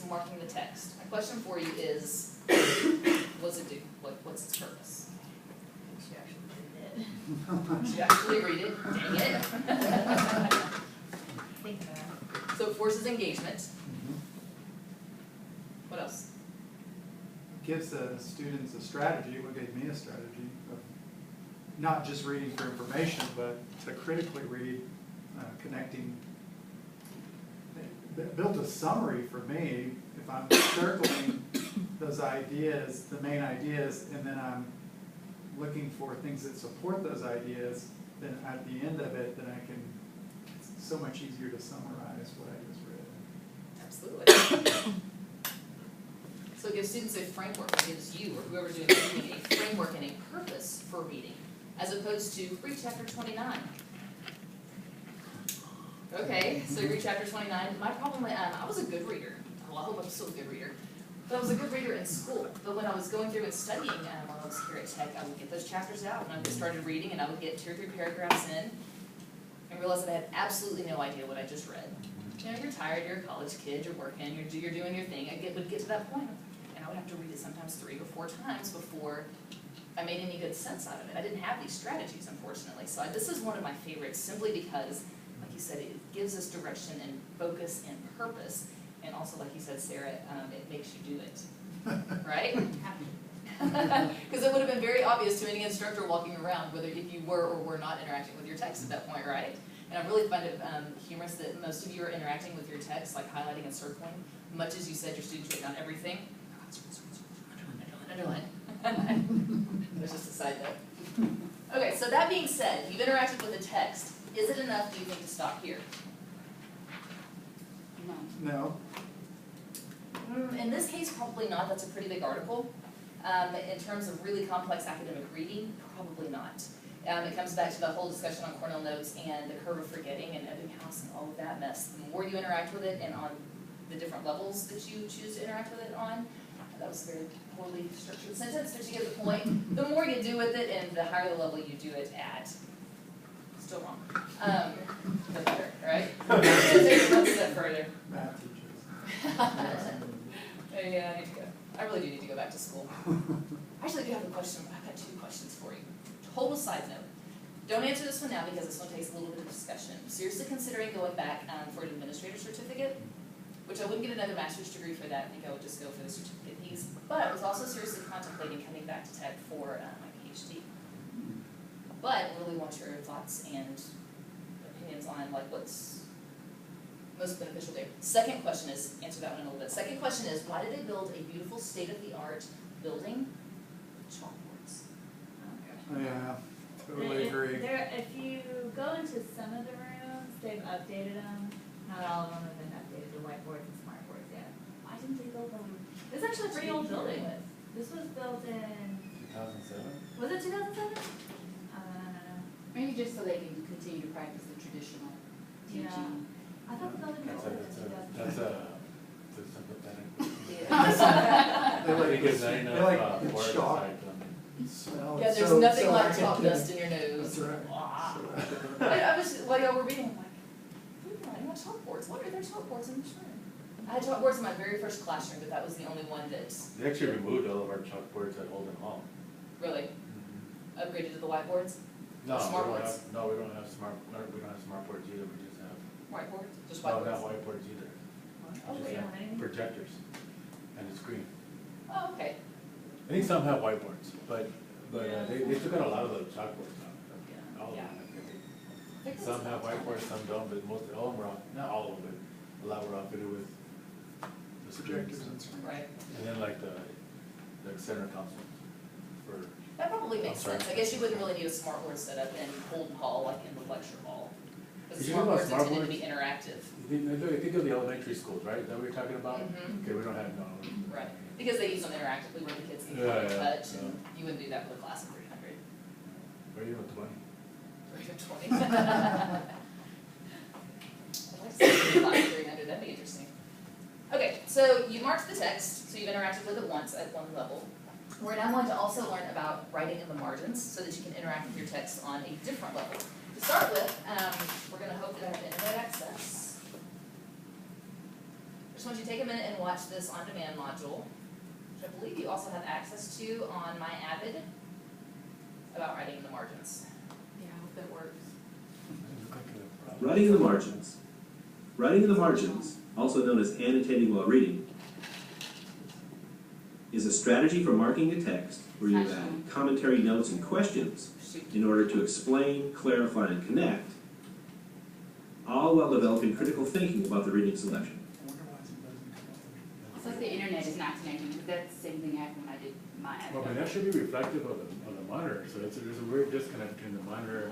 marking the text. My question for you is, what's it do? What's its purpose? Did you actually read it? Dang it. Think about it. So it forces engagement. What else? Gives the students a strategy, what gave me a strategy of not just reading for information, but to critically read, connecting. It built a summary for me. If I'm circling those ideas, the main ideas, and then I'm looking for things that support those ideas, then at the end of it, then I can, it's so much easier to summarize what I just read. Absolutely. So it gives students a framework, it gives you, or whoever's doing the reading, a framework and a purpose for reading, as opposed to read chapter 29. Okay, so you read chapter 29. My problem, I was a good reader. Well, I hope I'm still a good reader. But I was a good reader in school. But when I was going through and studying while I was here at Tech, I would get those chapters out, and I would get started reading, and I would get 2 or 3 paragraphs in, and realize that I had absolutely no idea what I just read. You know, you're tired, you're a college kid, you're working, you're doing your thing. I would get to that point, and I would have to read it sometimes 3 or 4 times before I made any good sense out of it. I didn't have these strategies, unfortunately. So this is one of my favorites, simply because, like you said, it gives us direction and focus and purpose. And also, like you said, Sarah, it makes you do it, right? Because it would have been very obvious to any instructor walking around whether if you were or were not interacting with your text at that point, right? And I really find it humorous that most of you are interacting with your text, like highlighting and circling, much as you said your students wrote down everything. Underline. There's just a side note. Okay, so that being said, you've interacted with the text. Is it enough, do you think, to stop here? No. In this case, probably not. That's a pretty big article. In terms of really complex academic reading, probably not. It comes back to the whole discussion on Cornell notes and the curve of forgetting and Ebbinghaus and all of that mess. The more you interact with it and on the different levels that you choose to interact with it on, that was a very poorly structured sentence, but you get the point. The more you do with it and the higher the level you do it at. Still wrong. The better, right? Take it one step further. Math teachers. Yeah, I need to go. I really do need to go back to school. Actually, I do have a question. I've got 2 questions for you. Total side note. Don't answer this one now because this one takes a little bit of discussion. Seriously considering going back for an administrator certificate, which I wouldn't get another master's degree for that. I think I would just go for the certificate piece. But I was also seriously contemplating coming back to Tech for my PhD. But I really want your thoughts and opinions on like what's most beneficial there. Second question is, answer that one in a little bit. Second question is, why did they build a beautiful state-of-the-art building with chalkboards? Oh, yeah, totally agree. If you go into some of the rooms, they've updated them. Not all of them have been updated to whiteboards and smartboards yet. Why didn't they build them? This is actually a pretty old building. This was built in 2007? Was it 2007? Maybe just so they can continue to practice the traditional teaching. Yeah. I thought the building was older than 2007. That's sympathetic. Yeah. Because I know it's shock. Smell. Yeah, It's there's so- nothing so like top academic. dust in your nose. That's right. Wow. So- I was, while y'all were reading, I'm like, we're writing on chalkboards. What are there chalkboards in this room? I had chalkboards in my very first classroom, but that was the only one that They actually removed all of our chalkboards at Holden Hall. really upgraded to the whiteboards. No, Smart we don't boards. have, we don't have smartboards either, we just have, Whiteboards? Just no, whiteboards? not whiteboards either. Oh, We wait, just you don't have have anything? projectors and a screen. Oh, okay. I think some have whiteboards, but they took out a lot of the chalkboards now. Yeah. All of Yeah. them, I think. I think Some that's have about whiteboards, some don't, but most, all of them are, not all of them, but a lot were outfitted with the Projectors screens. and screens. Right. And then like the center consoles for, That probably makes I'm sorry. sense. I guess you wouldn't really need a smartboard setup in Holden Hall, like in the lecture hall. Because Did you know about smartboards intended to be smartboards? interactive. I think of the elementary schools, right? Is that what you're talking about? Mhm. Okay, we don't have, no. Right. Because they use them interactively where the kids can Yeah, yeah, touch, yeah. and you wouldn't do that with a class of 300. Or even 20. Or even 20. I'd like to see a class of 300, that'd be interesting. Okay, so you marked the text, so you've interacted with it once at one level. We're now going to also learn about writing in the margins so that you can interact with your text on a different level. To start with, we're going to hope that I have internet access. There's just want you to take a minute and watch this on-demand module, which I believe you also have access to on My Avid, about writing in the margins. Yeah, I hope that works. Writing in the margins. Writing in the margins, also known as annotating while reading, is a strategy for marking a text where you add commentary notes and questions in order to explain, clarify, and connect, all while developing critical thinking about the reading selection. It's like the internet is not connecting, because that's the same thing happened when I did my. Well, but that should be reflective of the monitor, so there's a weird disconnect between the monitor